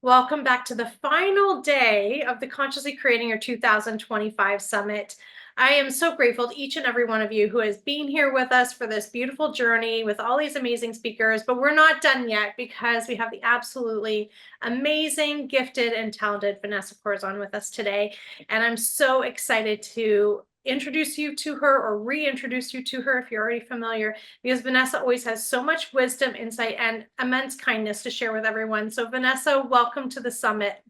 Welcome back to the final day of the Consciously Creating Your 2025 Summit. I am so grateful to each and every one of you who has been here with us for this beautiful journey with all these amazing speakers, but we're not done yet because we have the absolutely amazing, gifted, and talented Vanessa Corazon with us today. And I'm so excited to introduce you to her or reintroduce you to her if you're already familiar, because Vanessa always has so much wisdom, insight, and immense kindness to share with everyone. So Vanessa, welcome to the summit.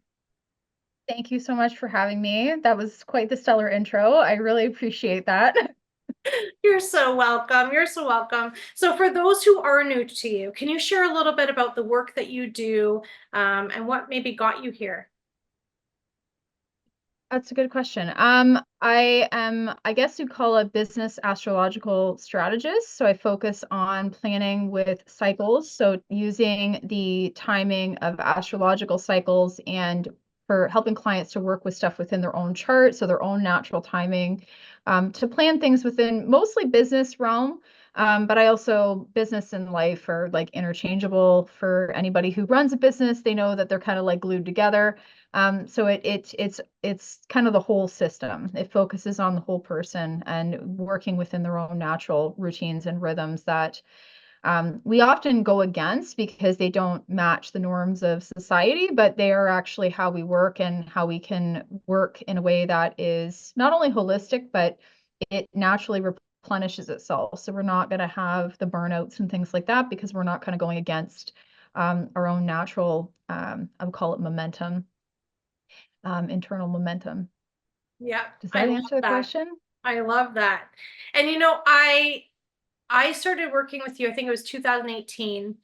Thank you so much for having me. That was quite the stellar intro. I really appreciate that. You're so welcome. You're so welcome. So for those who are new to you, can you share a little bit about the work that you do and what maybe got you here? That's a good question. I am, I guess you'd call a business astrological strategist. So I focus on planning with cycles. So using the timing of astrological cycles and for helping clients to work with stuff within their own chart, so their own natural timing, to plan things within mostly business realm. But I also business and life are like interchangeable for anybody who runs a business. They know that they're kind of like glued together. So it's kind of the whole system. It focuses on the whole person and working within their own natural routines and rhythms that we often go against because they don't match the norms of society, but they are actually how we work and how we can work in a way that is not only holistic, but it naturally replenishes itself. So we're not going to have the burnouts and things like that because we're not kind of going against our own natural, I would call it momentum, internal momentum. Yeah, Does I that love answer the that. question? I love that. And I started working with you, I think it was 2018,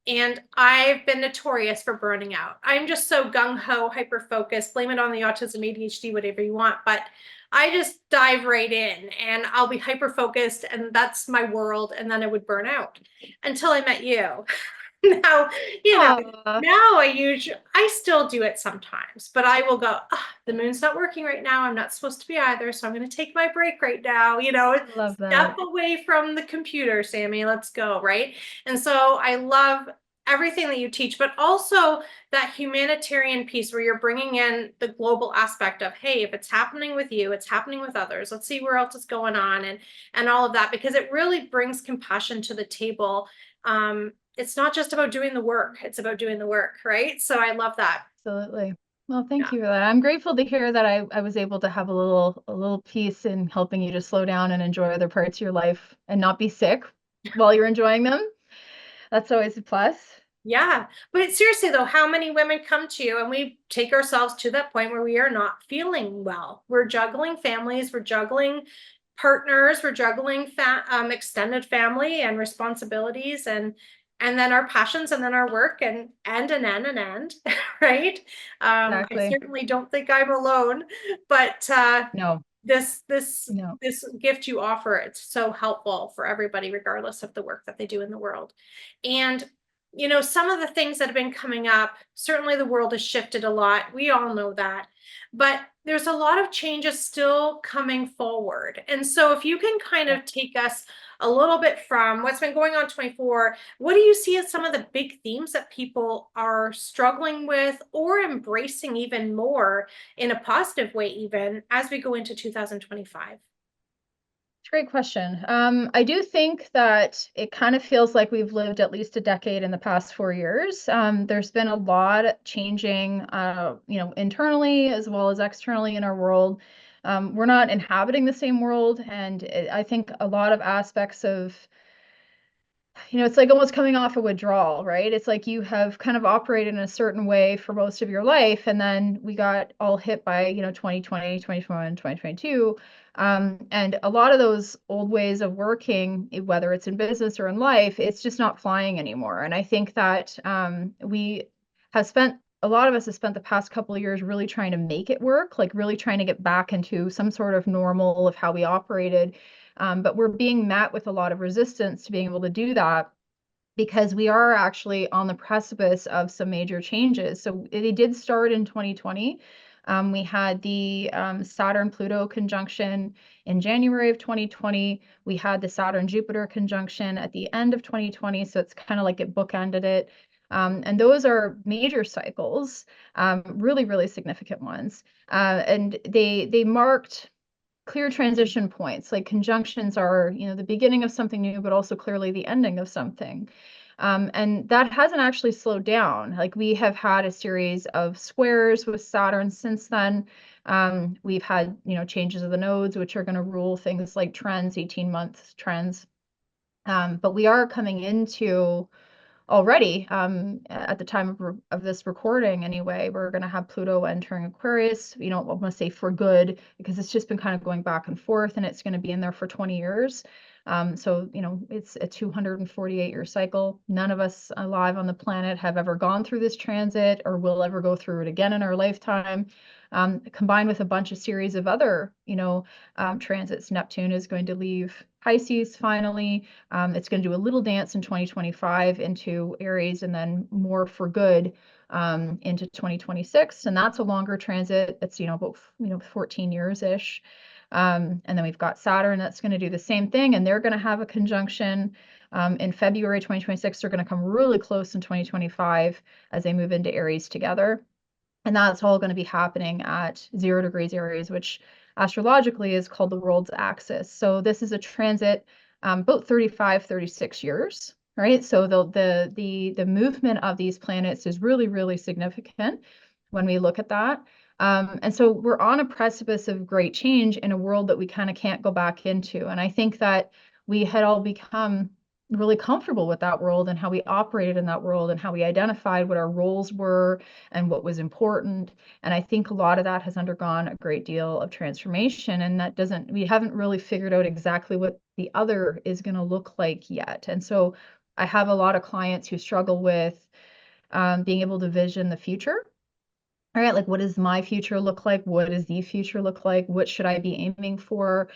and I've been notorious for burning out. I'm just so gung-ho, hyper-focused, blame it on the autism, ADHD, whatever you want, but I just dive right in and I'll be hyper-focused and that's my world, and then I would burn out until I met you. Now, you know, Ah, now I still do it sometimes, but I will go, the moon's not working right now. I'm not supposed to be either. So I'm going to take my break right now. I love Step that. away from the computer, Sammy. Let's go. Right. And so I love everything that you teach, but also that humanitarian piece where you're bringing in the global aspect of, hey, if it's happening with you, it's happening with others. Let's see where else is going on, and all of that, because it really brings compassion to the table. It's not just about doing the work, it's about doing the work, right? So I love that. Absolutely. Well, thank Yeah. you for that. I'm grateful to hear that I was able to have a little piece in helping you to slow down and enjoy other parts of your life and not be sick while you're enjoying them. That's always a plus. Yeah. But seriously though, how many women come to you and we take ourselves to that point where we are not feeling well? We're juggling families, we're juggling partners, we're juggling extended family and responsibilities, and then our passions, and then our work, and right? I Exactly. certainly don't think I'm alone, but No, this this no. this gift you offer, it's so helpful for everybody regardless of the work that they do in the world. And some of the things that have been coming up, certainly the world has shifted a lot, we all know that, but there's a lot of changes still coming forward. And so if you can kind Yeah. of take us a little bit from what's been going on 24, what do you see as some of the big themes that people are struggling with or embracing even more in a positive way, even as we go into 2025? It's a great question. I do think that it kind of feels like we've lived at least a decade in the past 4 years. There's been a lot changing, internally as well as externally in our world. We're not inhabiting the same world, and I think a lot of aspects of it's like almost coming off a withdrawal, right? It's like you have kind of operated in a certain way for most of your life, and then we got all hit by, 2020, 2021, 2022. And a lot of those old ways of working, whether it's in business or in life, it's just not flying anymore. And I think that a lot of us have spent the past couple of years really trying to make it work, like really trying to get back into some sort of normal of how we operated. But we're being met with a lot of resistance to being able to do that because we are actually on the precipice of some major changes. So they did start in 2020. We had the Saturn-Pluto conjunction in January of 2020. We had the Saturn-Jupiter conjunction at the end of 2020. So it's kind of like it bookended it. And those are major cycles, really, really significant ones. And they marked clear transition points. Like conjunctions are, the beginning of something new, but also clearly the ending of something. And that hasn't actually slowed down. Like we have had a series of squares with Saturn since then. We've had, changes of the nodes, which are going to rule things like trends, 18-month trends. But we are coming into already, at the time of this recording anyway, we're going to have Pluto entering Aquarius, I want to say for good, because it's just been kind of going back and forth, and it's going to be in there for 20 years. So, it's a 248-year cycle. None of us alive on the planet have ever gone through this transit or will ever go through it again in our lifetime. Combined with a bunch of series of other, transits. Neptune is going to leave Pisces finally. It's going to do a little dance in 2025 into Aries, and then more for good into 2026. And that's a longer transit. It's, about 14 years ish. And then we've got Saturn that's going to do the same thing, and they're going to have a conjunction in February 2026. They're going to come really close in 2025 as they move into Aries together. And that's all going to be happening at 0 degrees Aries, which astrologically is called the world's axis. So this is a transit about 35, 36 years, right? So the movement of these planets is really, really significant when we look at that. And so we're on a precipice of great change in a world that we kind of can't go back into. And I think that we had all become really comfortable with that world and how we operated in that world and how we identified what our roles were and what was important. And I think a lot of that has undergone a great deal of transformation, and we haven't really figured out exactly what the other is going to look like yet. And so I have a lot of clients who struggle with being able to vision the future. All right, like what does my future look like? What does the future look like? What should I be aiming for?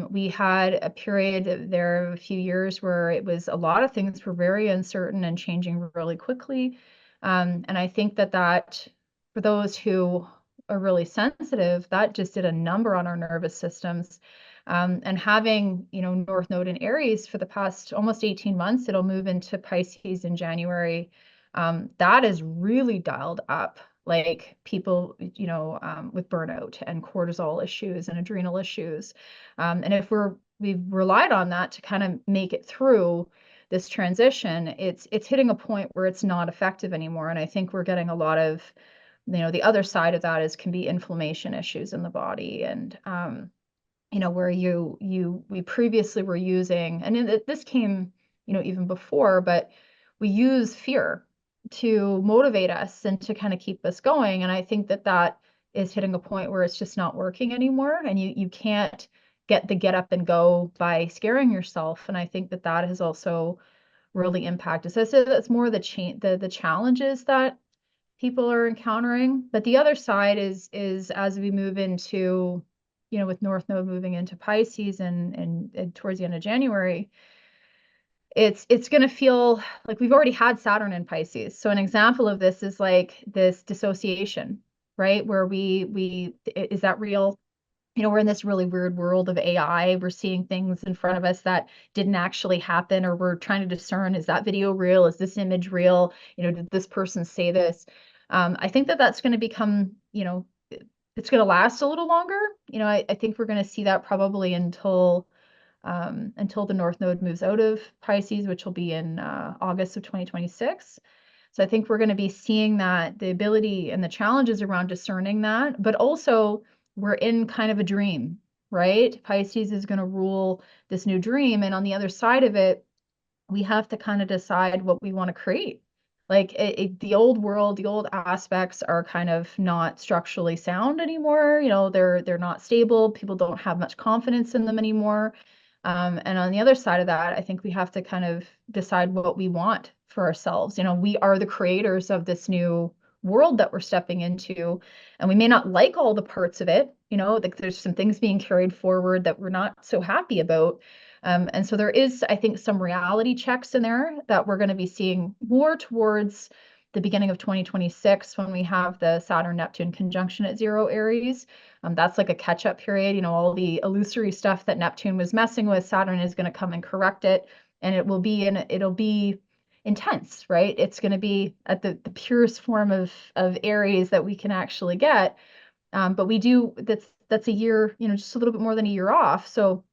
We had a period there, a few years, where it was a lot of things were very uncertain and changing really quickly. And I think that for those who are really sensitive, that just did a number on our nervous systems. And having, North Node in Aries for the past almost 18 months, it'll move into Pisces in January. That is really dialed up like people, with burnout and cortisol issues and adrenal issues. And if we've relied on that to kind of make it through this transition, it's hitting a point where it's not effective anymore. And I think we're getting a lot of, the other side of that can be inflammation issues in the body. And where we previously were using, and this came, even before, but we use fear to motivate us and to kind of keep us going. And I think that is hitting a point where it's just not working anymore. And you can't get up and go by scaring yourself. And I think that has also really impacted. So that's more the challenges that people are encountering. But the other side is as we move into, with North Node moving into Pisces and towards the end of January, it's going to feel like we've already had Saturn in Pisces. So an example of this is like this dissociation, right? Where is that real? We're in this really weird world of AI. We're seeing things in front of us that didn't actually happen, or we're trying to discern, is that video real? Is this image real? Did this person say this? I think that's going to become, it's going to last a little longer. I think we're going to see that probably until the North Node moves out of Pisces, which will be in August of 2026. So I think we're going to be seeing that, the ability and the challenges around discerning that, but also we're in kind of a dream, right? Pisces is going to rule this new dream. And on the other side of it, we have to kind of decide what we want to create. Like the old world, the old aspects are kind of not structurally sound anymore. They're not stable. People don't have much confidence in them anymore. And on the other side of that, I think we have to kind of decide what we want for ourselves. We are the creators of this new world that we're stepping into, and we may not like all the parts of it. Like there's some things being carried forward that we're not so happy about. And so there is, I think, some reality checks in there that we're going to be seeing more towards the beginning of 2026 when we have the Saturn-Neptune conjunction at 0 Aries. That's like a catch-up period. All the illusory stuff that Neptune was messing with, Saturn is going to come and correct it, and it'll be intense, right? It's going to be at the purest form of Aries that we can actually get. But we do, that's a year, just a little bit more than a year off. So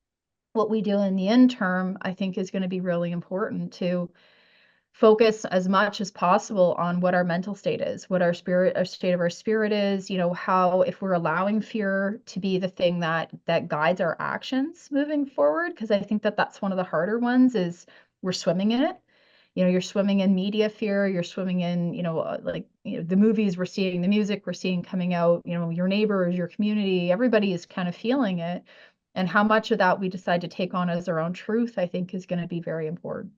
what we do in the interim, I think, is going to be really important to focus as much as possible on what our mental state is, what our state of our spirit is, how, if we're allowing fear to be the thing that guides our actions moving forward, because I think that that's one of the harder ones is we're swimming in it. You're swimming in media fear, you're swimming in, the movies we're seeing, the music we're seeing coming out, your neighbors, your community, everybody is kind of feeling it. And how much of that we decide to take on as our own truth, I think, is going to be very important.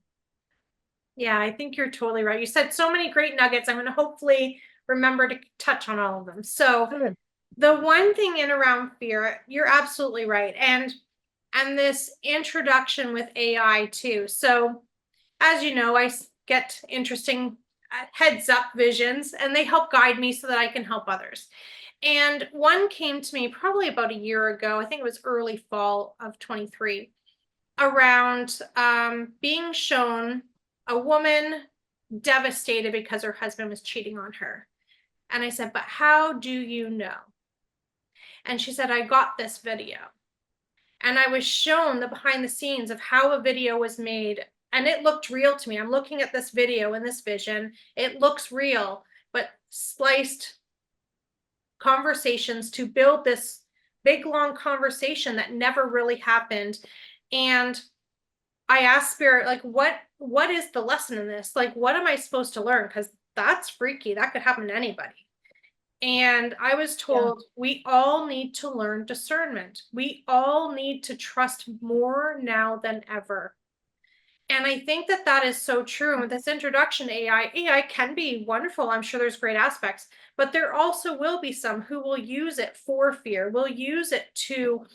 Yeah, I think you're totally right. You said so many great nuggets. I'm going to hopefully remember to touch on all of them. So, Good. the one thing in around fear, you're absolutely right. And this introduction with AI too. So, as you know, I get interesting heads up visions, and they help guide me so that I can help others. And one came to me probably about a year ago. I think it was early fall of 23, around being shown a woman devastated because her husband was cheating on her. And I said, but how do you know? And she said, I got this video. And I was shown the behind the scenes of how a video was made. And it looked real to me. I'm looking at this video in this vision. It looks real, but spliced conversations to build this big, long conversation that never really happened. And I asked Spirit, like, what is the lesson in this? Like, what am I supposed to learn? Because that's freaky. That could happen to anybody. And I was Yeah. told we all need to learn discernment. We all need to trust more now than ever. And I think that that is so true. And with this introduction to AI can be wonderful. I'm sure there's great aspects, but there also will be some who will use it for fear, will use it to,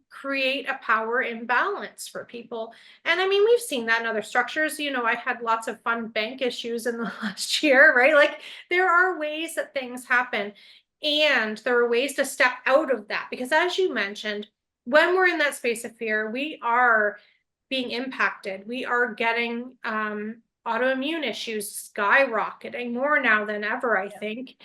create a power imbalance for people. And I mean, we've seen that in other structures. I had lots of fun bank issues in the last year, right? Like, there are ways that things happen, and there are ways to step out of that. Because as you mentioned, when we're in that space of fear, we are being impacted. We are getting autoimmune issues skyrocketing more now than ever, I think,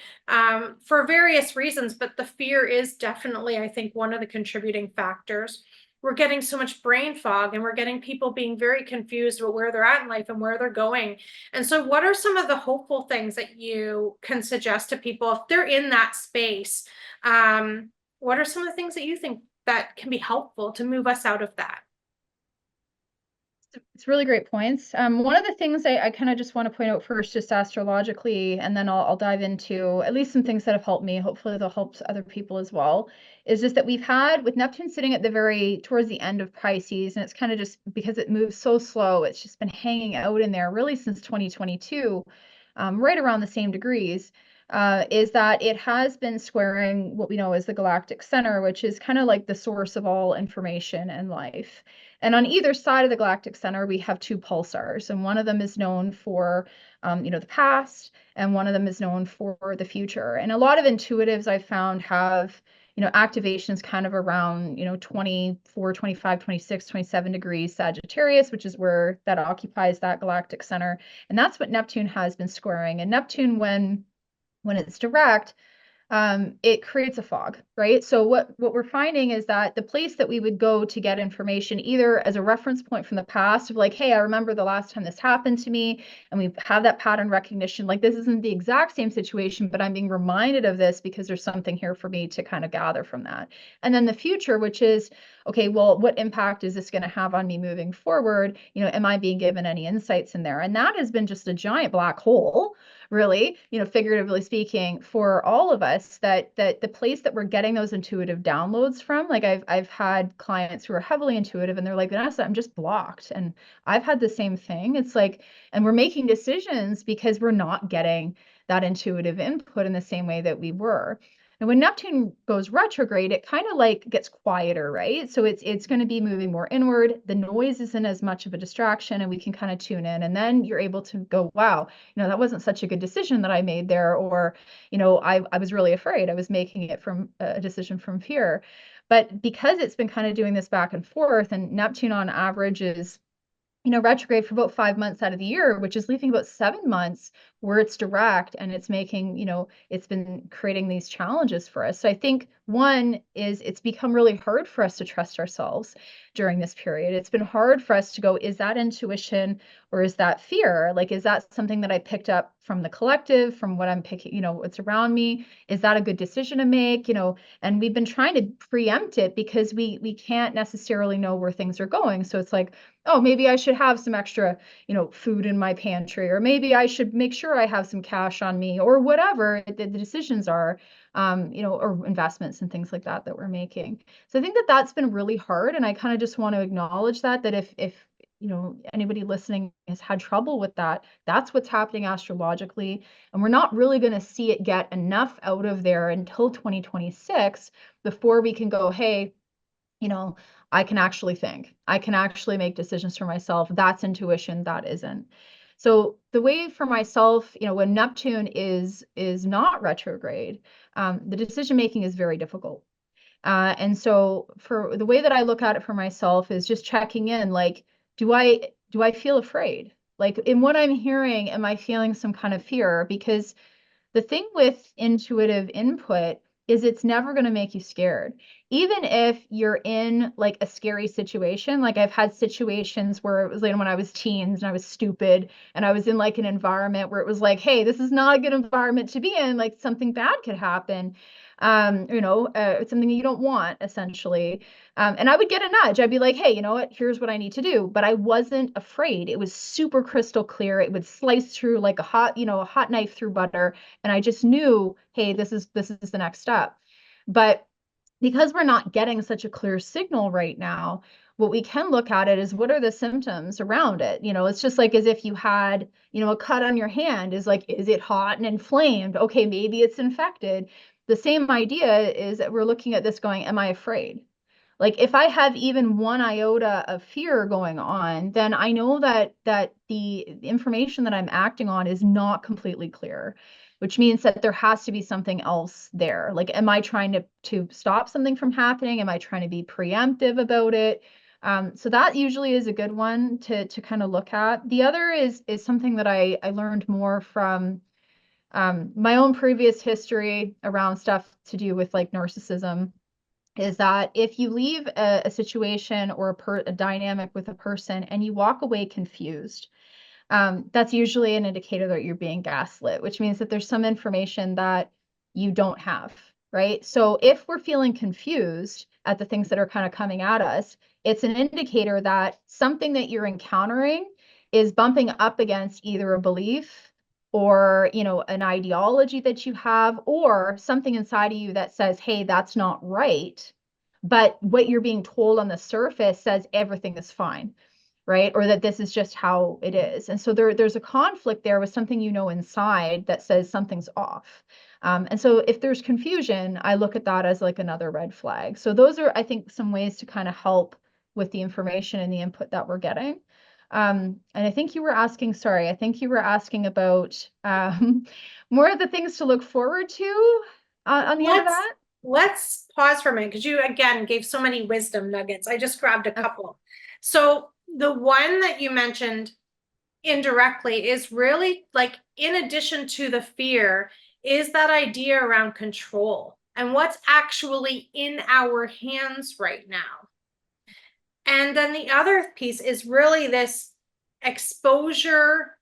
for various reasons. But the fear is definitely, I think, one of the contributing factors. We're getting so much brain fog, and we're getting people being very confused about where they're at in life and where they're going. And so, what are some of the hopeful things that you can suggest to people if they're in that space? What are some of the things that you think that can be helpful to move us out of that? It's really great points. One of the things I kind of just want to point out first, just astrologically, and then I'll dive into at least some things that have helped me. Hopefully, they'll help other people as well. Is just that we've had with Neptune sitting at towards the end of Pisces, and it's kind of just because it moves so slow, it's just been hanging out in there really since 2022, right around the same degrees. Is that it has been squaring what we know as the galactic center, which is kind of like the source of all information and life. And on either side of the galactic center, we have two pulsars, and one of them is known for, the past, and one of them is known for the future. And a lot of intuitives I found have, activations kind of around, 24, 25, 26, 27 degrees Sagittarius, which is where that occupies that galactic center. And that's what Neptune has been squaring. And Neptune, when it's direct, it creates a fog, right? So what we're finding is that the place that we would go to get information, either as a reference point from the past of like, hey, I remember the last time this happened to me, and we have that pattern recognition, like this isn't the exact same situation, but I'm being reminded of this because there's something here for me to kind of gather from that. And then the future, which is, okay, well, what impact is this going to have on me moving forward? Am I being given any insights in there? And that has been just a giant black hole, really, figuratively speaking, for all of us, that the place that we're getting those intuitive downloads from, like I've had clients who are heavily intuitive, and they're like, Vanessa, I'm just blocked. And I've had the same thing. It's like, and we're making decisions because we're not getting that intuitive input in the same way that we were. And when Neptune goes retrograde, it kind of like gets quieter, right? So it's going to be moving more inward. The noise isn't as much of a distraction, and we can kind of tune in. And then you're able to go, wow, that wasn't such a good decision that I made there. Or, I was really afraid. I was making it from a decision from fear. But because it's been kind of doing this back and forth, and Neptune on average is retrograde for about 5 months out of the year, which is leaving about 7 months where it's direct, and it's making, it's been creating these challenges for us. So I think one is it's become really hard for us to trust ourselves during this period. It's been hard for us to go, is that intuition or is that fear? Like, is that something that I picked up from the collective, from what I'm picking, what's around me? Is that a good decision to make? And we've been trying to preempt it because we can't necessarily know where things are going. So it's like, oh, maybe I should have some extra, food in my pantry, or maybe I should make sure I have some cash on me, or whatever the decisions are, or investments and things like that we're making. So I think that that's been really hard. And I kind of just want to acknowledge that if, anybody listening has had trouble with that, that's what's happening astrologically. And we're not really going to see it get enough out of there until 2026 before we can go, hey, I can actually think. I can actually make decisions for myself. That's intuition. That isn't. So the way for myself, when Neptune is not retrograde, the decision making is very difficult. And so for the way that I look at it for myself is just checking in, like, do I feel afraid? Like, in what I'm hearing, am I feeling some kind of fear? Because the thing with intuitive input is it's never going to make you scared. Even if you're in like a scary situation, like I've had situations where it was like when I was teens and I was stupid and I was in like an environment where it was like, hey, this is not a good environment to be in, like something bad could happen. Something you don't want essentially. And I would get a nudge. I'd be like, hey, you know what? Here's what I need to do. But I wasn't afraid. It was super crystal clear. It would slice through like a hot knife through butter, and I just knew, hey, this is the next step. But because we're not getting such a clear signal right now, what we can look at it is what are the symptoms around it? It's just like as if you had, a cut on your hand. Is like, is it hot and inflamed? Okay, maybe it's infected. The same idea is that we're looking at this going, am I afraid? Like if I have even one iota of fear going on, then I know that the information that I'm acting on is not completely clear, which means that there has to be something else there. Like, am I trying to stop something from happening? Am I trying to be preemptive about it? So that usually is a good one to kind of look at. The other is something that I learned more from my own previous history around stuff to do with like narcissism, is that if you leave a situation or a dynamic with a person and you walk away confused, that's usually an indicator that you're being gaslit, which means that there's some information that you don't have, right? So if we're feeling confused at the things that are kind of coming at us, it's an indicator that something that you're encountering is bumping up against either a belief or, an ideology that you have, or something inside of you that says, hey, that's not right. But what you're being told on the surface says everything is fine, right? Or that this is just how it is. And so there's a conflict there with something inside that says something's off. And so if there's confusion, I look at that as like another red flag. So those are, I think, some ways to kind of help with the information and the input that we're getting. And I think you were asking, sorry, I think you were asking about more of the things to look forward to on the end of Let's that. let's pause for a minute because you again gave so many wisdom nuggets. I just grabbed a Okay. couple. So the one that you mentioned indirectly is really like, in addition to the fear, is that idea around control and what's actually in our hands right now. And then the other piece is really this exposure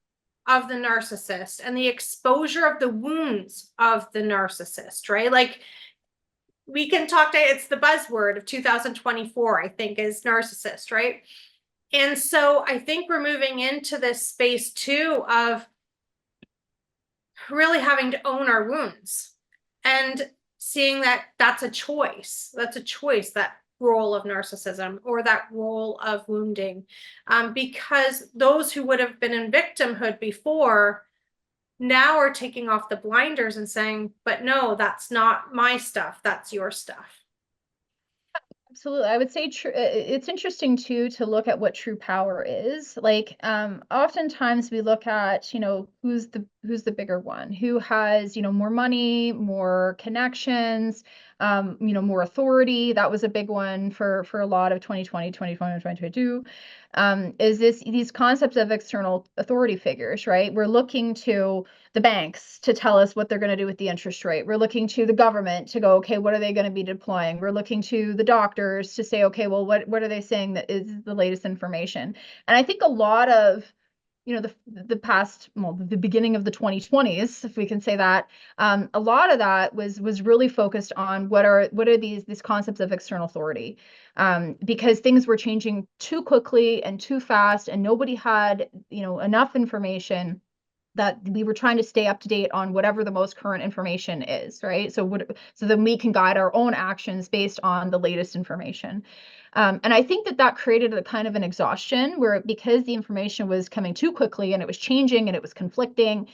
of the narcissist and the exposure of the wounds of the narcissist, right? Like, we can talk to, it's the buzzword of 2024, I think, is narcissist, right? And so I think we're moving into this space too of really having to own our wounds and seeing that that's a choice. That's a choice, that role of narcissism or that role of wounding. Because those who would have been in victimhood before now are taking off the blinders and saying, but no, that's not my stuff. That's your stuff. Absolutely. I would say it's interesting too to look at what true power is. Like oftentimes we look at, who's the bigger one, who has, more money, more connections, more authority. That was a big one for a lot of 2020, 2022. Is these concepts of external authority figures, right? We're looking to the banks to tell us what they're going to do with the interest rate. We're looking to the government to go, okay, what are they going to be deploying? We're looking to the doctors to say, okay, well, what are they saying that is the latest information? And I think a lot of the past, well, the beginning of the 2020s, if we can say that, a lot of that was really focused on what are these concepts of external authority, because things were changing too quickly and too fast, and nobody had enough information that we were trying to stay up to date on whatever the most current information is, right? So then we can guide our own actions based on the latest information. And I think that created a kind of an exhaustion where, because the information was coming too quickly and it was changing and it was conflicting,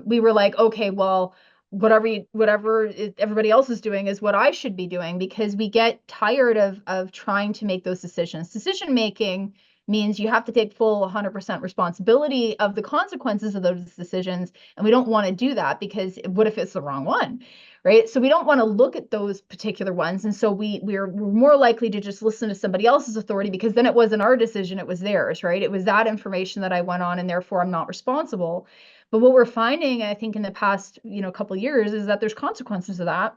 we were like, okay, well, whatever everybody else is doing is what I should be doing, because we get tired of trying to make those decisions. Decision making means you have to take full 100% responsibility of the consequences of those decisions. And we don't want to do that, because what if it's the wrong one, right? So we don't want to look at those particular ones. And so we're more likely to just listen to somebody else's authority, because then it wasn't our decision, it was theirs, right? It was that information that I went on, and therefore I'm not responsible. But what we're finding, I think, in the past, couple of years, is that there's consequences of that.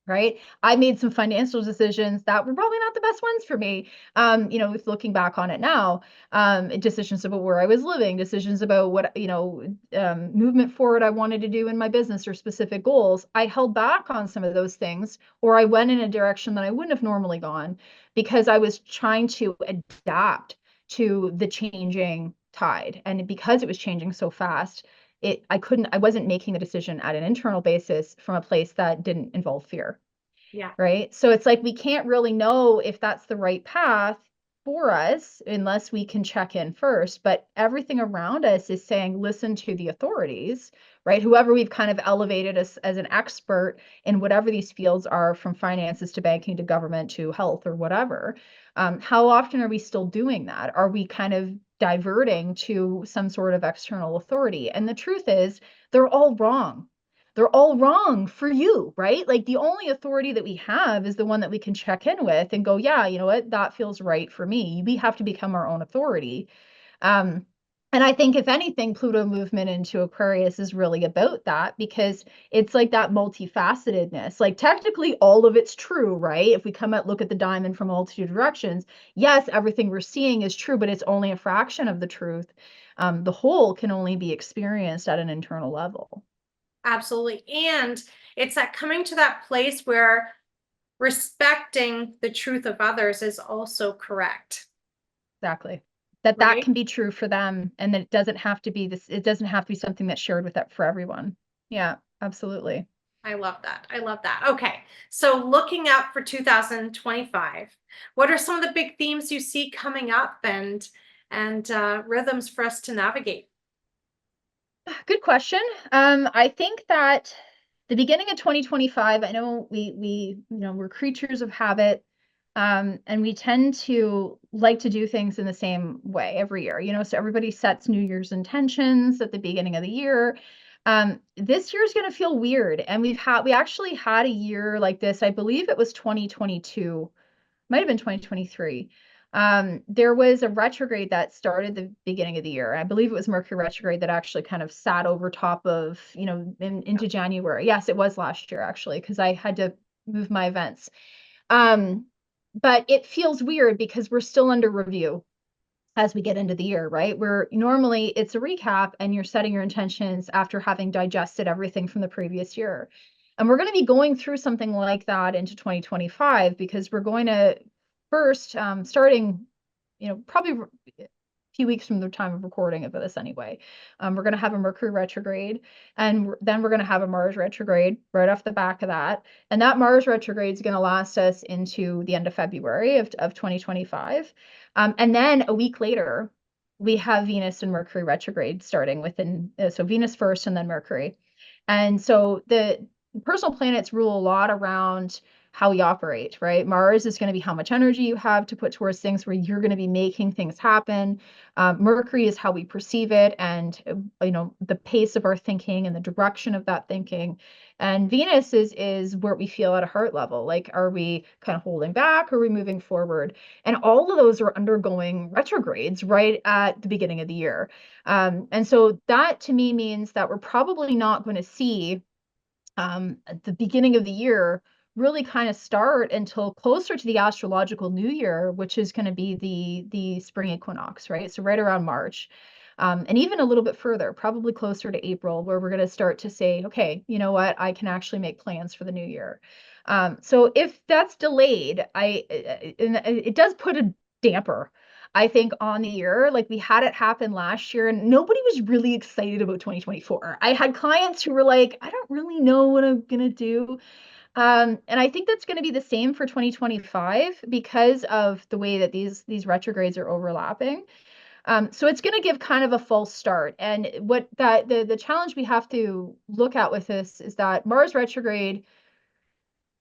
Right. I made some financial decisions that were probably not the best ones for me. With looking back on it now, decisions about where I was living, decisions about what, movement forward I wanted to do in my business or specific goals. I held back on some of those things, or I went in a direction that I wouldn't have normally gone, because I was trying to adapt to the changing tide. And because it was changing so fast, I wasn't making the decision at an internal basis from a place that didn't involve fear. Yeah. Right. So it's like we can't really know if that's the right path for us unless we can check in first. But everything around us is saying, listen to the authorities, right? Whoever we've kind of elevated as an expert in whatever these fields are, from finances to banking to government to health or whatever. How often are we still doing that? Are we kind of diverting to some sort of external authority? And the truth is, they're all wrong. They're all wrong for you, right? Like, the only authority that we have is the one that we can check in with and go, yeah, you know what, that feels right for me. We have to become our own authority. Um, and I think, if anything, Pluto movement into Aquarius is really about that, because it's like that multifacetedness. Like, technically, all of it's true, right? If we look at the diamond from a multitude of directions, yes, everything we're seeing is true, but it's only a fraction of the truth. The whole can only be experienced at an internal level. Absolutely. And it's that coming to that place where respecting the truth of others is also correct. Exactly. That Right. can be true for them, and that it doesn't have to be this, it doesn't have to be something that's shared with that for everyone. Yeah, absolutely. I love that. I love that. Okay. So looking up for 2025, what are some of the big themes you see coming up, and rhythms for us to navigate? Good question. I think that the beginning of 2025, I know we're creatures of habit, and we tend to like to do things in the same way every year. So everybody sets New Year's intentions at the beginning of the year. This year is going to feel weird, and we actually had a year like this. I believe it was 2022, might have been 2023. There was a retrograde that started the beginning of the year. I believe it was Mercury retrograde that actually kind of sat over top of, into January. Yes, it was last year, actually, because I had to move my events. Um, but it feels weird because we're still under review as we get into the year, right? Where normally it's a recap and you're setting your intentions after having digested everything from the previous year. And we're going to be going through something like that into 2025, because we're going to first, starting, probably a few weeks from the time of recording of this anyway, we're going to have a Mercury retrograde, and then we're going to have a Mars retrograde right off the back of that. And that Mars retrograde is going to last us into the end of February of 2025. And then a week later, we have Venus and Mercury retrograde starting within, so Venus first and then Mercury. And so the personal planets rule a lot around how we operate, right? Mars is going to be how much energy you have to put towards things where you're going to be making things happen. Mercury is how we perceive it and, the pace of our thinking and the direction of that thinking. And Venus is where we feel at a heart level. Like, are we kind of holding back? Or are we moving forward? And all of those are undergoing retrogrades right at the beginning of the year. And so that to me means that we're probably not going to see at the beginning of the year really kind of start until closer to the astrological new year, which is going to be the spring equinox, right? So right around March. And even a little bit further, probably closer to April, where we're going to start to say, okay, you know what, I can actually make plans for the new year. So if that's delayed, and it does put a damper, I think, on the year. Like, we had it happen last year and nobody was really excited about 2024. I had clients who were like, I don't really know what I'm going to do. And I think that's going to be the same for 2025 because of the way that these retrogrades are overlapping. So it's going to give kind of a false start. And what that the challenge we have to look at with this is that Mars retrograde,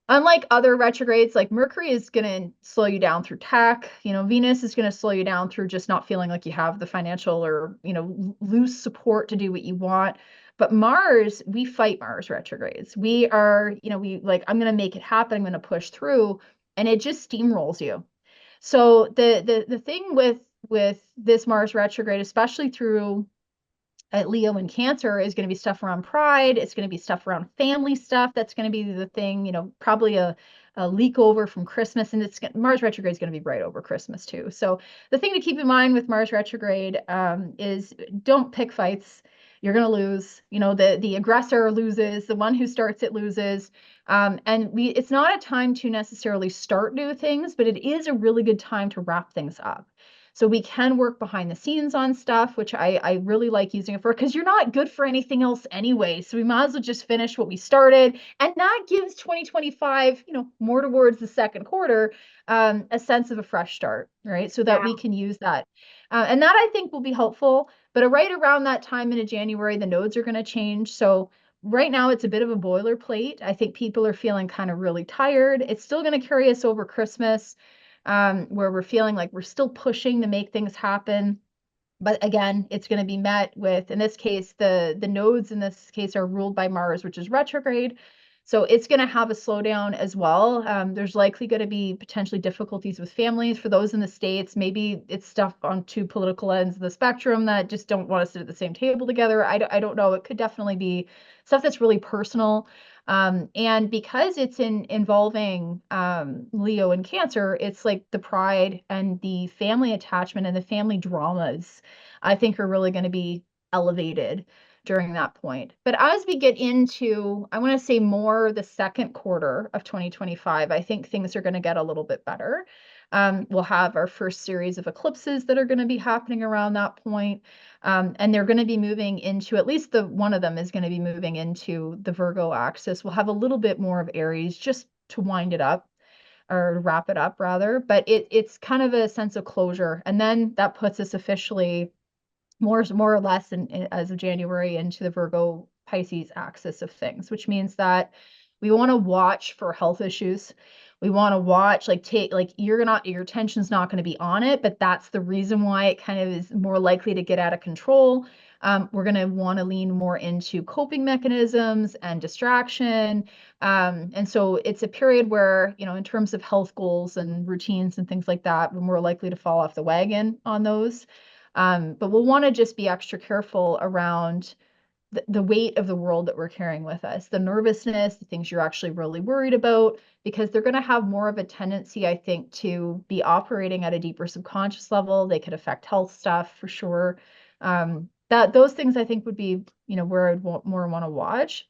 unlike other retrogrades, like Mercury is going to slow you down through tech. Venus is going to slow you down through just not feeling like you have the financial or, loose support to do what you want. But Mars, we fight Mars retrogrades. We are, we like, I'm going to make it happen. I'm going to push through, and it just steamrolls you. So the thing with this Mars retrograde, especially through at Leo and Cancer, is going to be stuff around pride. It's going to be stuff around family stuff. That's going to be the thing, probably a leak over from Christmas. And Mars retrograde is going to be right over Christmas too. So the thing to keep in mind with Mars retrograde is don't pick fights. You're going to lose. The aggressor loses. The one who starts it loses. And it's not a time to necessarily start new things, but it is a really good time to wrap things up. So we can work behind the scenes on stuff, which I really like using it for, because you're not good for anything else anyway. So we might as well just finish what we started. And that gives 2025, more towards the second quarter, a sense of a fresh start, right? So that Yeah. we can use that. And that I think will be helpful. But right around that time into January, the nodes are going to change. So right now it's a bit of a boilerplate. I think people are feeling kind of really tired. It's still going to carry us over Christmas, where we're feeling like we're still pushing to make things happen. But again, it's going to be met with, in this case, the nodes in this case are ruled by Mars, which is retrograde. So it's going to have a slowdown as well. There's likely going to be potentially difficulties with families for those in the States. Maybe it's stuff on two political ends of the spectrum that just don't want to sit at the same table together. I don't know. It could definitely be stuff that's really personal. And because it's involving Leo and Cancer, it's like the pride and the family attachment and the family dramas, I think, are really going to be elevated during that point. But as we get into, I want to say more the second quarter of 2025, I think things are going to get a little bit better. We'll have our first series of eclipses that are going to be happening around that point. And they're going to be moving into, at least one of them is going to be moving into the Virgo axis. We'll have a little bit more of Aries just to wind it up, or wrap it up rather. But it's kind of a sense of closure. And then that puts us officially more or less as of January into the Virgo Pisces axis of things, which means that we want to watch for health issues. We want to watch, your attention's not going to be on it, but that's the reason why it kind of is more likely to get out of control. We're going to want to lean more into coping mechanisms and distraction. And so it's a period where, in terms of health goals and routines and things like that, we're more likely to fall off the wagon on those. But we'll want to just be extra careful around the weight of the world that we're carrying with us, the nervousness, the things you're actually really worried about, because they're going to have more of a tendency, I think, to be operating at a deeper subconscious level. They could affect health stuff for sure. That those things I think would be, where I'd want to watch.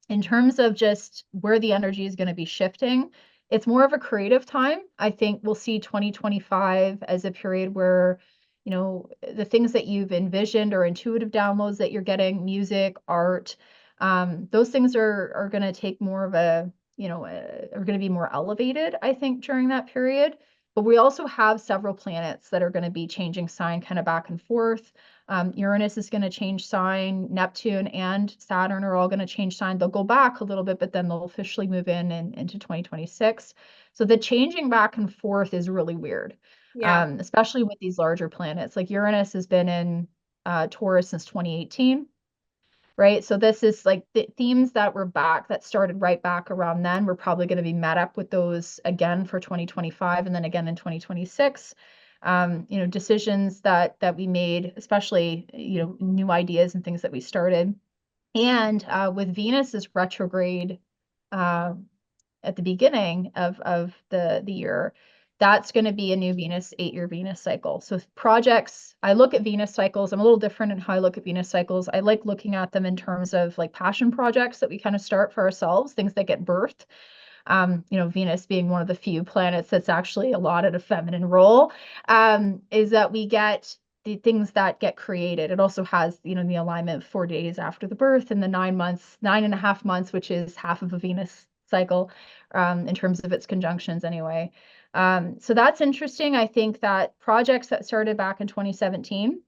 In terms of just where the energy is going to be shifting, it's more of a creative time. I think we'll see 2025 as a period where, the things that you've envisioned or intuitive downloads that you're getting, music, art, those things are going to take more of a, are going to be more elevated, I think, during that period. But we also have several planets that are going to be changing sign kind of back and forth. Uranus is going to change sign. Neptune and Saturn are all going to change sign. They'll go back a little bit, but then they'll officially move into 2026. So the changing back and forth is really weird, Yeah. especially with these larger planets. Like Uranus has been in Taurus since 2018, right? So this is like the themes that were back that started right back around then. We're probably going to be met up with those again for 2025 and then again in 2026. Decisions that we made, especially new ideas and things that we started, and with Venus's retrograde uh, at the beginning of the year, that's going to be a new Venus 8-year Venus cycle. So projects, I look at Venus cycles. I'm a little different in how I look at Venus cycles. I like looking at them in terms of like passion projects that we kind of start for ourselves, things that get birthed. Venus being one of the few planets that's actually allotted a feminine role, is that we get the things that get created. It also has, the alignment of 4 days after the birth and the 9 months, 9.5 months, which is half of a Venus cycle, in terms of its conjunctions anyway. So that's interesting. I think that projects that started back in 2017,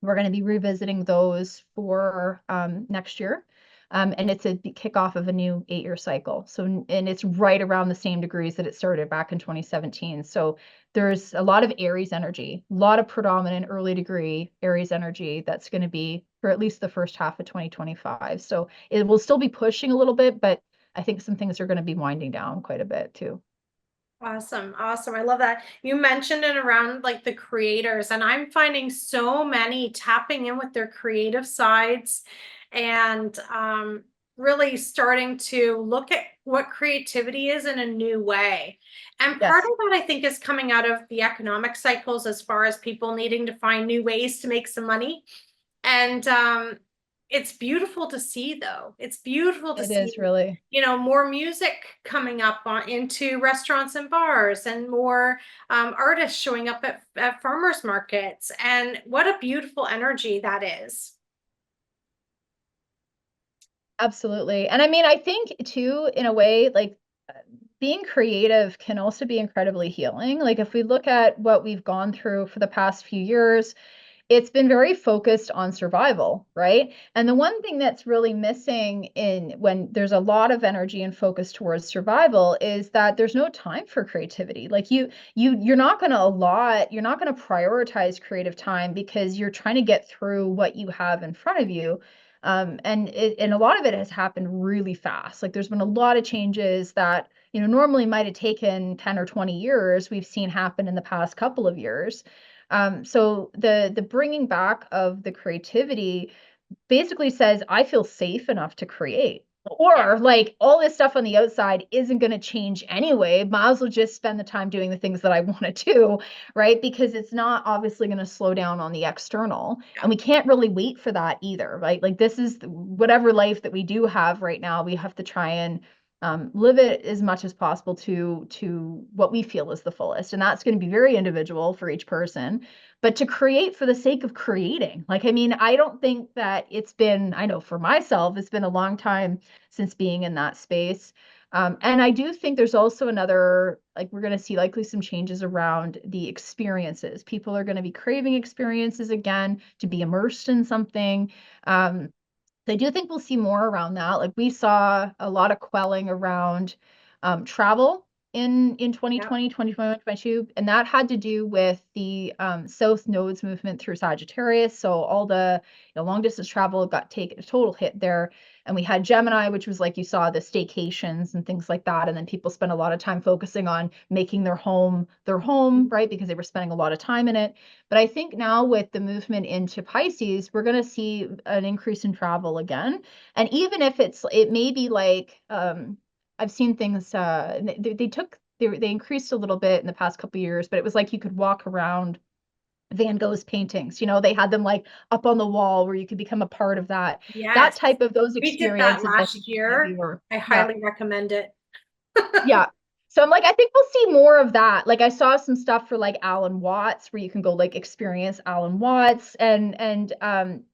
we're going to be revisiting those for next year. And it's a kickoff of a new 8-year cycle. So, and it's right around the same degrees that it started back in 2017. So there's a lot of Aries energy, a lot of predominant early degree Aries energy that's going to be for at least the first half of 2025. So it will still be pushing a little bit, but I think some things are going to be winding down quite a bit too. Awesome. Awesome. I love that. You mentioned it around like the creators, and I'm finding so many tapping in with their creative sides and really starting to look at what creativity is in a new way. And part Yes, of that, I think, is coming out of the economic cycles as far as people needing to find new ways to make some money. And it's beautiful to see, though. It's beautiful to it see, is really. more music coming up into restaurants and bars, and more artists showing up at farmers markets. And what a beautiful energy that is. Absolutely. And I mean, I think too, in a way, like being creative can also be incredibly healing. Like if we look at what we've gone through for the past few years, it's been very focused on survival, right? And the one thing that's really missing in when there's a lot of energy and focus towards survival is that there's no time for creativity. Like you're not going to you're not going to prioritize creative time because you're trying to get through what you have in front of you. And a lot of it has happened really fast. Like there's been a lot of changes that normally might have taken 10 or 20 years, we've seen happen in the past couple of years. So the bringing back of the creativity basically says, I feel safe enough to create. Yeah. Or like all this stuff on the outside isn't going to change anyway. Might as well just spend the time doing the things that I want to do, right? Because it's not obviously going to slow down on the external. Yeah. And we can't really wait for that either, right? Like this is whatever life that we do have right now, we have to try and live it as much as possible to what we feel is the fullest. And that's going to be very individual for each person, but to create for the sake of creating. Like, I mean, I don't think that I know for myself, it's been a long time since being in that space. And I do think there's also another, like, we're going to see likely some changes around the experiences. People are going to be craving experiences again, to be immersed in something. I do think we'll see more around that. Like we saw a lot of quelling around travel in Yeah. 2020, 2021, 2022, and that had to do with the South Nodes movement through Sagittarius. So all the long distance travel got taken a total hit there. And we had Gemini, which was like you saw the staycations and things like that. And then people spent a lot of time focusing on making their home, right? Because they were spending a lot of time in it. But I think now with the movement into Pisces, we're going to see an increase in travel again. And even if it may be like, I've seen things, they increased a little bit in the past couple of years, but it was like you could walk around Van Gogh's paintings. They had them like up on the wall where you could become a part of that. That Yes. type of those We did that experiences, I think last are going to be year. more. I Yeah. highly recommend it. Yeah. So I'm like, I think we'll see more of that. Like I saw some stuff for like Alan Watts where you can go like experience Alan Watts and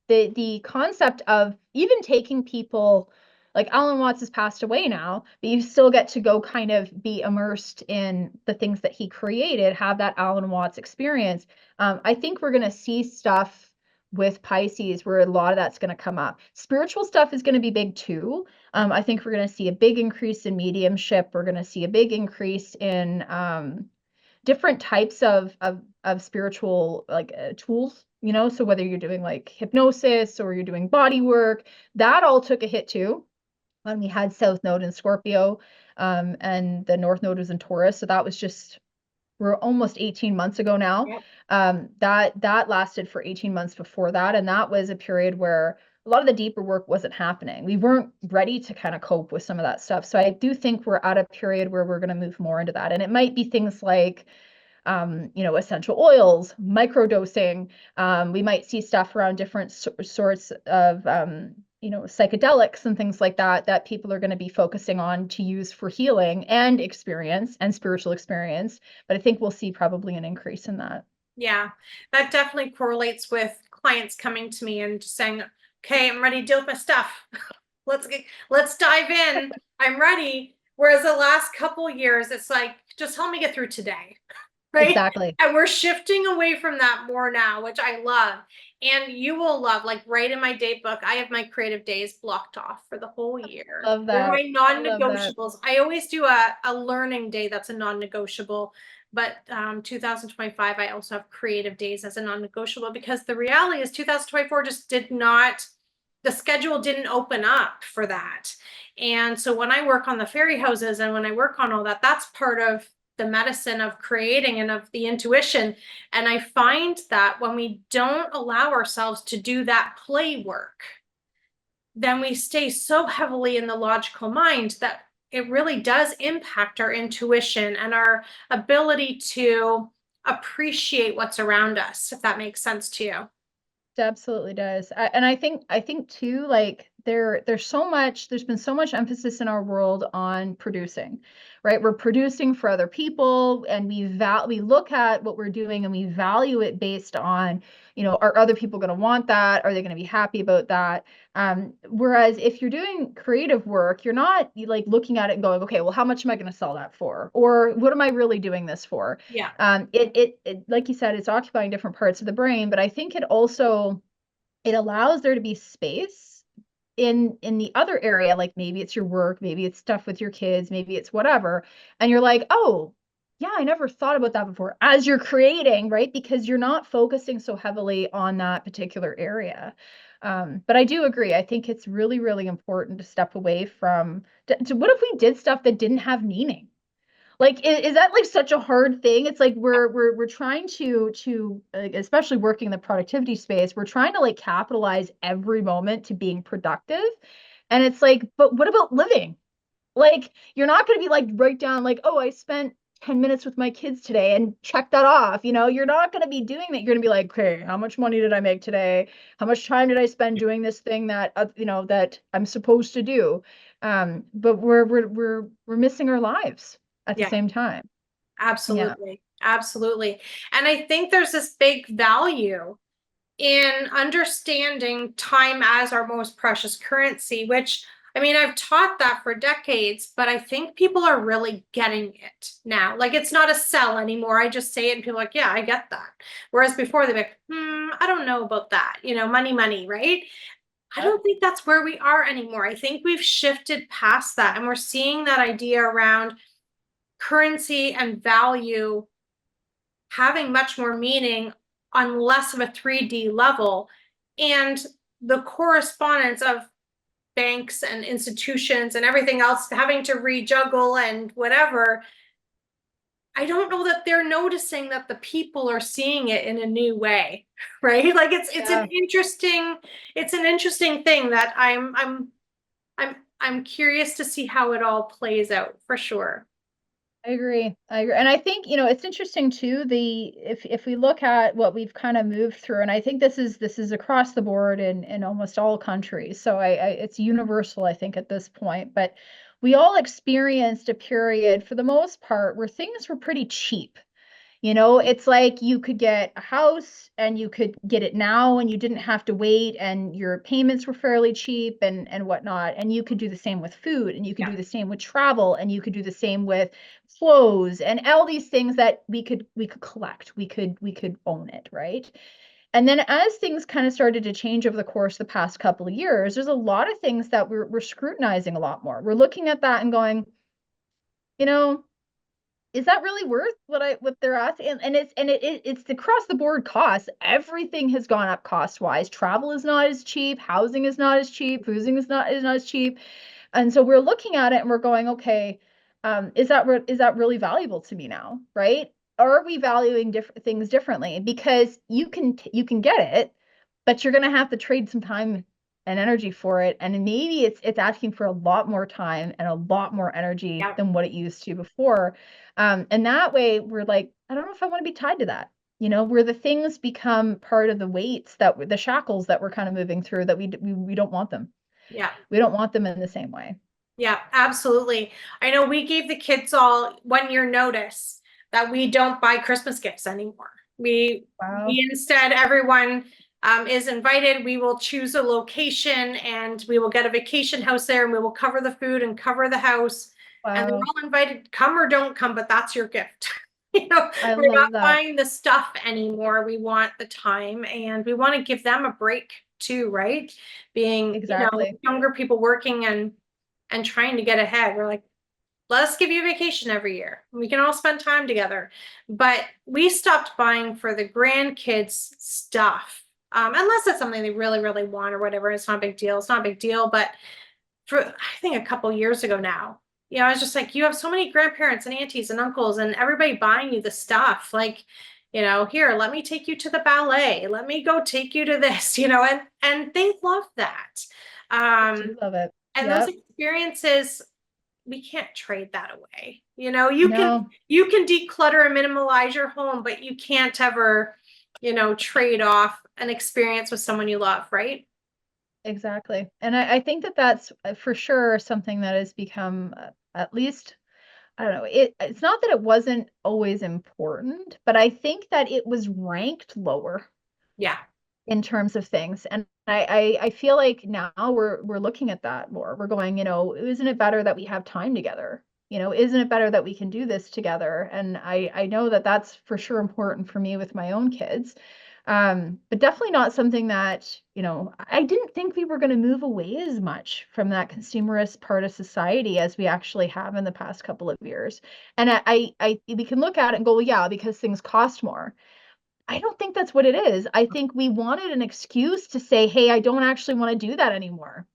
the concept of even taking people Like Alan Watts has passed away now, but you still get to go kind of be immersed in the things that he created, have that Alan Watts experience. I think we're going to see stuff with Pisces where a lot of that's going to come up. Spiritual stuff is going to be big too. I think we're going to see a big increase in mediumship. We're going to see a big increase in different types of spiritual like tools, you know, so whether you're doing like hypnosis or you're doing body work, that all took a hit too when we had South Node in Scorpio, and the North Node was in Taurus. So that was just, we're almost 18 months ago now. Yep. That lasted for 18 months before that, and that was a period where a lot of the deeper work wasn't happening. We weren't ready to kind of cope with some of that stuff. So I do think we're at a period where we're going to move more into that, and it might be things like essential oils, microdosing. We might see stuff around different sorts of, psychedelics and things like that, that people are going to be focusing on to use for healing and experience and spiritual experience. But I think we'll see probably an increase in that. Yeah, that definitely correlates with clients coming to me and saying, okay, I'm ready to deal with my stuff. Let's dive in. I'm ready. Whereas the last couple years, it's like, just help me get through today. Right? Exactly. And we're shifting away from that more now, which I love. And you will love, like right in my date book, I have my creative days blocked off for the whole year. Love They're that. my I love that. non-negotiables. I always do a learning day that's a non-negotiable, but 2025, I also have creative days as a non-negotiable, because the reality is 2024 just did not, the schedule didn't open up for that. And so when I work on the fairy houses and when I work on all that, that's part of the medicine of creating and of the intuition. And I find that when we don't allow ourselves to do that play work, then we stay so heavily in the logical mind that it really does impact our intuition and our ability to appreciate what's around us, if that makes sense to you. It absolutely does. And I think too, like there's been so much emphasis in our world on producing, right? We're producing for other people, and we look at what we're doing and we value it based on, are other people going to want that? Are they going to be happy about that? Whereas if you're doing creative work, you're not like looking at it and going, okay, well, how much am I going to sell that for? Or what am I really doing this for? Yeah. It like you said, it's occupying different parts of the brain, but I think it allows there to be space in the other area, like maybe it's your work, maybe it's stuff with your kids, maybe it's whatever, and you're like, oh yeah, I never thought about that before, as you're creating, right? Because you're not focusing so heavily on that particular area. But I do agree. I think it's really, really important to step away from what if we did stuff that didn't have meaning? Like, is that like such a hard thing? It's like we're trying to like, especially working in the productivity space, we're trying to like capitalize every moment to being productive. And it's like, but what about living? Like, you're not going to be like write down like, oh, I spent 10 minutes with my kids today and check that off. You're not going to be doing that. You're going to be like, okay, how much money did I make today? How much time did I spend doing this thing that that I'm supposed to do? But we're missing our lives at the Yeah. same time. Yeah, Absolutely. Absolutely. And I think there's this big value in understanding time as our most precious currency, which, I mean, I've taught that for decades, but I think people are really getting it now. Like, it's not a sell anymore. I just say it and people are like, yeah, I get that. Whereas before they'd be like, I don't know about that. Money, money, right? I yep, don't think that's where we are anymore. I think we've shifted past that, and we're seeing that idea around currency and value having much more meaning on less of a 3D level. And the correspondence of banks and institutions and everything else having to rejuggle and whatever, I don't know that they're noticing that the people are seeing it in a new way, right? Like yeah. it's an interesting thing that I'm curious to see how it all plays out for sure. I agree. I agree. And I think, it's interesting too, if we look at what we've kind of moved through, and I think this is across the board in almost all countries. So it's universal, I think, at this point. But we all experienced a period for the most part where things were pretty cheap. It's like you could get a house and you could get it now and you didn't have to wait and your payments were fairly cheap and whatnot. And you could do the same with food and you could Yeah. do the same with travel and you could do the same with clothes and all these things that we could collect. We could own it, right? And then as things kind of started to change over the course of the past couple of years, there's a lot of things that we're scrutinizing a lot more. We're looking at that and going, you know, is that really worth what they're asking? It's the across the board costs. Everything has gone up cost wise. Travel is not as cheap. Housing is not as cheap. Fooding is not as cheap. And so we're looking at it and we're going, okay, is that really valuable to me now, right? Or are we valuing different things differently? Because you can get it, but you're gonna have to trade some time and energy for it, and maybe it's asking for a lot more time and a lot more energy Yeah. than what it used to before. And that way, we're like, I don't know if I want to be tied to that. Where the things become part of the weights the shackles that we're kind of moving through that we don't want them. Yeah. We don't want them in the same way. Yeah, absolutely. I know we gave the kids all 1 year notice that we don't buy Christmas gifts anymore. Wow. We instead, everyone is invited. We will choose a location and we will get a vacation house there and we will cover the food and cover the house. And they're Wow. all invited, come or don't come, but that's your gift. I We're not love that. buying the stuff anymore. We want the time and we want to give them a break too, right? Being, Exactly. younger people working and trying to get ahead. We're like, let us give you a vacation every year. We can all spend time together. But we stopped buying for the grandkids stuff. Unless it's something they really, really want or whatever. It's not a big deal. It's not a big deal. But for I think a couple years ago now, I was just like, you have so many grandparents and aunties and uncles and everybody buying you the stuff. Like, here, let me take you to the ballet. Let me go take you to this, and they love that. I Um, do love it. and those Yep. experiences, we can't trade that away. You can No, declutter and minimalize your home, but you can't ever, trade off an experience with someone you love, right? exactly. And I think that that's for sure something that has become at least, I don't know, it's not that it wasn't always important, but I think that it was ranked lower Yeah. in terms of things. And I feel like now we're looking at that more. We're going, isn't it better that we have time together? Isn't it better that we can do this together? And I know that that's for sure important for me with my own kids. But definitely not something that, I didn't think we were going to move away as much from that consumerist part of society as we actually have in the past couple of years. And we can look at it and go, well, yeah, because things cost more. I don't think that's what it is. I think we wanted an excuse to say, hey, I don't actually want to do that anymore.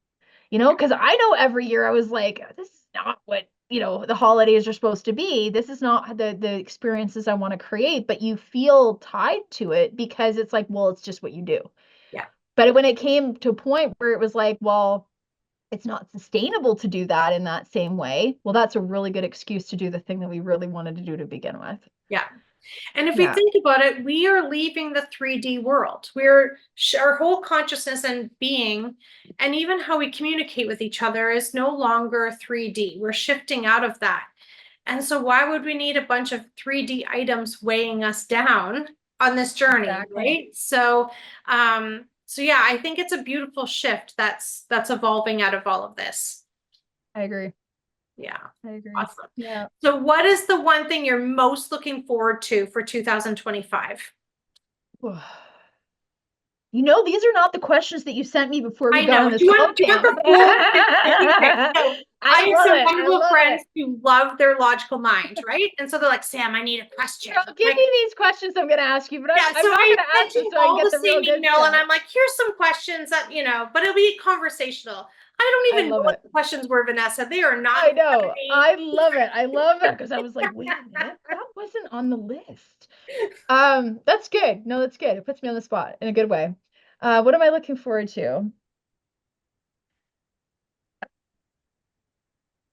Because I know every year I was like, this is not what, the holidays are supposed to be. This is not the experiences I want to create, but you feel tied to it because it's like, well, it's just what you do. Yeah. But when it came to a point where it was like, well, it's not sustainable to do that in that same way. Well, that's a really good excuse to do the thing that we really wanted to do to begin with. Yeah. And if we Yeah, think about it, we are leaving the 3D world. Our whole consciousness and being, and even how we communicate with each other is no longer 3D. We're shifting out of that. And so why would we need a bunch of 3D items weighing us down on this journey, exactly. right? So yeah, I think it's a beautiful shift that's evolving out of all of this. I agree. Yeah. I agree. Awesome. Yeah. So what is the one thing you're most looking forward to for 2025? These are not the questions that you sent me before we I got know. on this call, Do you want Pam. the full 50? Okay. So I I have love some it. I wonderful love it. friends who love their logical mind, right? And so they're like, Sam, I need a question. Girl, give Like, me these questions I'm going to ask you, but yeah, I'm so not I going to sent ask them you so I can all get the the same real good email, and stuff. I'm like, here's some questions that, but it'll be conversational. I don't I even know love what it. the questions were, Vanessa. They are not I in front of know. me. I love it. I love it because I was like, wait a minute, that wasn't on the list. That's good. No, that's good. It puts me on the spot in a good way. What am I looking forward to?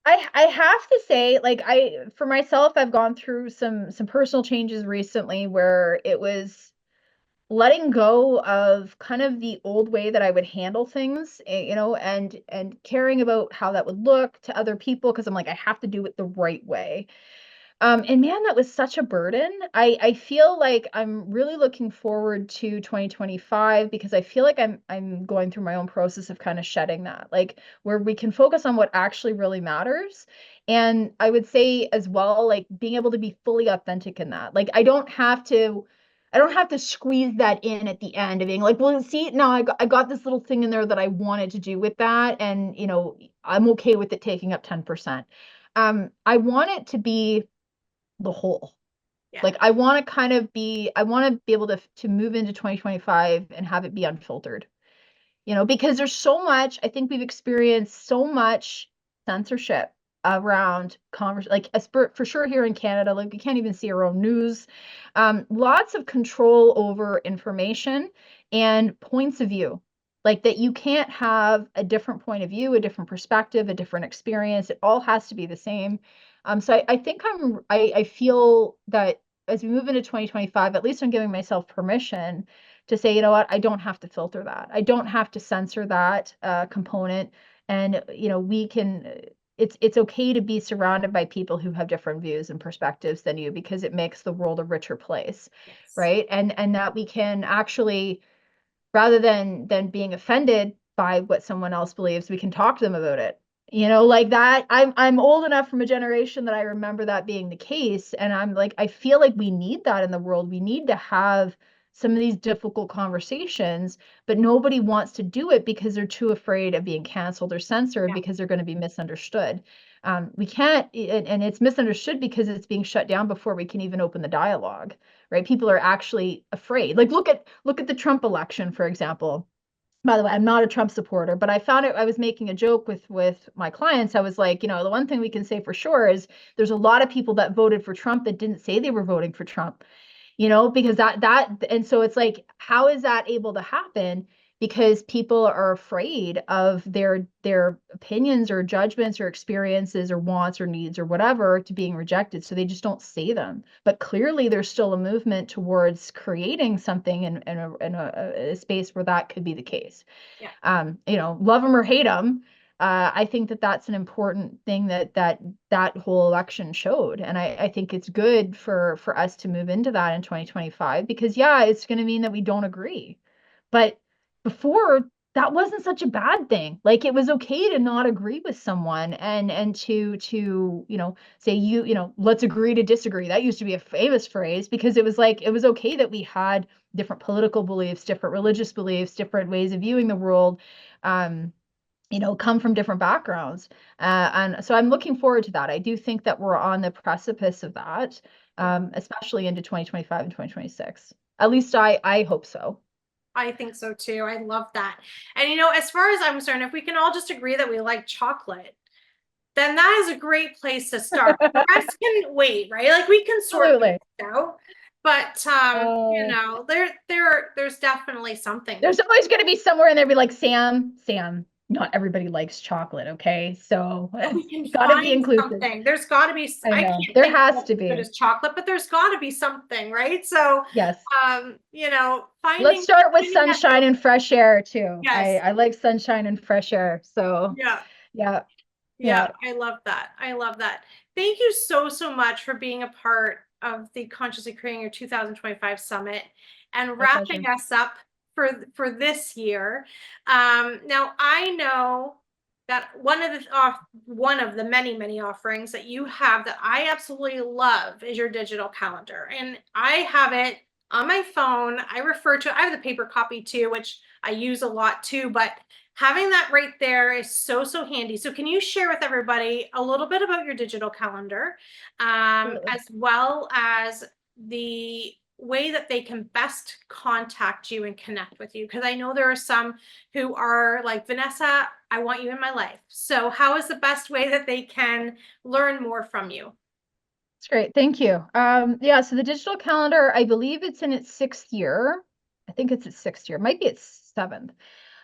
I have to say, like for myself, I've gone through some personal changes recently where it was letting go of kind of the old way that I would handle things, and caring about how that would look to other people because I'm like, I have to do it the right way. And man, that was such a burden. I feel like I'm really looking forward to 2025 because I feel like I'm going through my own process of kind of shedding that, like where we can focus on what actually really matters. And I would say as well, like being able to be fully authentic in that. Like I don't have to squeeze that in at the end of being like, well, see, now I got this little thing in there that I wanted to do with that. And I'm okay with it taking up 10%. I want it to be the whole. Yeah. Like I want to be able to move into 2025 and have it be unfiltered. Because there's so much, I think we've experienced so much censorship around like for sure here in Canada, like we can't even see our own news. Lots of control over information and points of view. Like that you can't have a different point of view, a different perspective, a different experience. It all has to be the same. So I think I feel that as we move into 2025, at least I'm giving myself permission to say, you know what, I don't have to filter that. I don't have to censor that component. And we can. It's okay to be surrounded by people who have different views and perspectives than you because it makes the world a richer place, Yes. right? And that we can actually, rather than being offended by what someone else believes, we can talk to them about it. Like that. I'm old enough from a generation that I remember that being the case. And I'm like, I feel like we need that in the world. We need to have some of these difficult conversations, but nobody wants to do it because they're too afraid of being canceled or censored Yeah. because they're going to be misunderstood. We can't, and it's misunderstood because it's being shut down before we can even open the dialogue, right? People are actually afraid. Like look at the Trump election, for example. By the way, I'm not a Trump supporter, but I found it, I was making a joke with my clients. I was like, the one thing we can say for sure is there's a lot of people that voted for Trump that didn't say they were voting for Trump, because and so it's like, how is that able to happen? Because people are afraid of their opinions or judgments or experiences or wants or needs or whatever to being rejected, so they just don't say them. But clearly there's still a movement towards creating something in a space where that could be the case. Yeah. Love them or hate them. I think that that's an important thing that whole election showed, and I think it's good for us to move into that in 2025 because yeah, it's going to mean that we don't agree, but before that wasn't such a bad thing. Like it was okay to not agree with someone and to say let's agree to disagree. That used to be a famous phrase because it was like it was okay that we had different political beliefs, different religious beliefs, different ways of viewing the world. Um, come from different backgrounds. And so I'm looking forward to that. I do think that we're on the precipice of that, Yeah. especially into 2025 and 2026. At least I hope so. I think so too. I love that. And as far as I'm concerned, if we can all just agree that we like chocolate, then that is a great place to start. The rest can wait, right? Like we can sort things Absolutely. out. But Oh, there's definitely something we there's always going to be somewhere in there be like, Sam, not everybody likes chocolate, okay? So but we can got to be find inclusive. something. There's got to be, I I know. can't There think of has what's to as good be. as chocolate, but there's got to be something, right? So, Yes. Let's finding start with finding that sunshine balance. and fresh air too. I Yes. I like sunshine and fresh air. So, Yeah. yeah. Yeah, Yeah. I love that. I love that. Thank you so much for being a part of the Consciously Creating Your 2025 Summit and My wrapping pleasure. us up for this year. Now I know that one of the many offerings that you have that I absolutely love is your digital calendar, and I have it on my phone. I have the paper copy too, which I use a lot too, but having that right there is so handy. So can you share with everybody a little bit about your digital calendar, Absolutely. as well as the way that they can best contact you and connect with you? Because I know there are some who are like, Vanessa, I want you in my life. So how is the best way that they can learn more from you? That's great. Thank you. Yeah, so the digital calendar, I believe it's in its sixth year. I think it's its sixth year. Might be its seventh.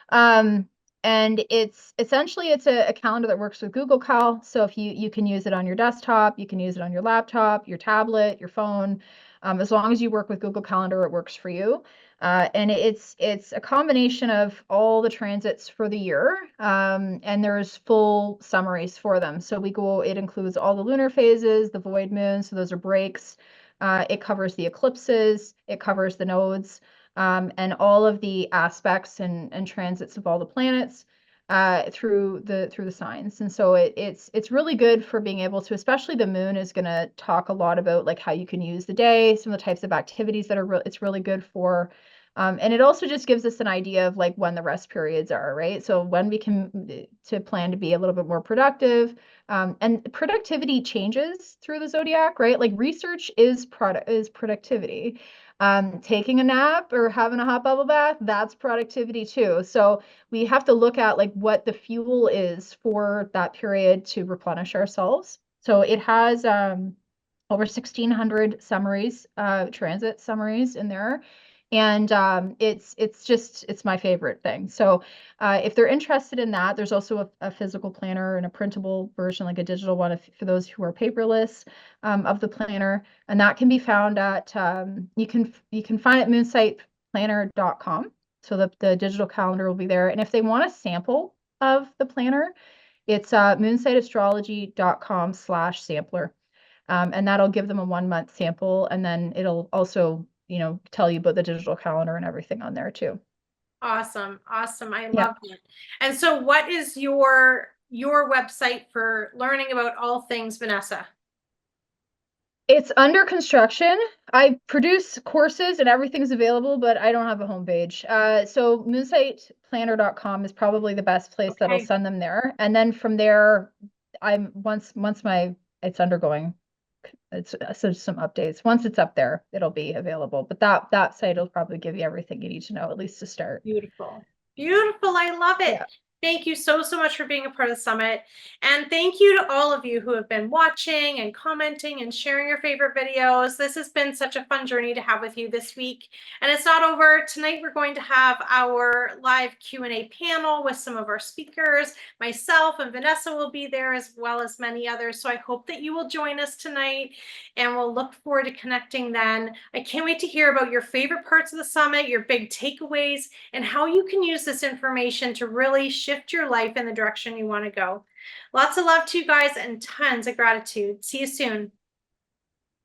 Um, and it's a calendar that works with Google Cal. So if you can use it on your desktop, you can use it on your laptop, your tablet, your phone. As long as you work with Google Calendar, it works for you. And it's a combination of all the transits for the year, and there's full summaries for them. So it includes all the lunar phases, the void moon, so those are breaks. It covers the eclipses, it covers the nodes, and all of the aspects and transits of all the planets through the signs. And so it's really good for being able to, especially the moon is going to talk a lot about like how you can use the day, some of the types of activities that it's really good for. And it also just gives us an idea of like when the rest periods are, right? So when we can to plan to be a little bit more productive. And productivity changes through the zodiac, right? Like research is productivity. Taking a nap or having a hot bubble bath, that's productivity too. So we have to look at like what the fuel is for that period to replenish ourselves. So it has over 1,600 summaries, transit summaries in there. And it's my favorite thing. So if they're interested in that, there's also a physical planner and a printable version, like a digital one for those who are paperless, of the planner. And that can be found at you can find it at moonsightplanner.com. So the digital calendar will be there. And if they want a sample of the planner, it's moonsightastrology.com/sampler. And that'll give them a 1 month sample. And then it'll also, tell you about the digital calendar and everything on there too. Awesome. Awesome. I Yeah. love it. And so what is your website for learning about all things Vanessa? It's under construction. I produce courses and everything's available, but I don't have a homepage. So moonsightplanner.com is probably the best place that'll Okay. send them there. And then from there, once it's undergoing so some updates. Once it's up there, it'll be available. But that site will probably give you everything you need to know, at least to start. Beautiful. Beautiful. I love it. Yeah. Thank you so, so much for being a part of the summit. And thank you to all of you who have been watching and commenting and sharing your favorite videos. This has been such a fun journey to have with you this week. And it's not over. Tonight, we're going to have our live Q&A panel with some of our speakers. Myself and Vanessa will be there, as well as many others. So I hope that you will join us tonight, and we'll look forward to connecting then. I can't wait to hear about your favorite parts of the summit, your big takeaways, and how you can use this information to really shift your life in the direction you want to go. Lots of love to you guys and tons of gratitude. See you soon.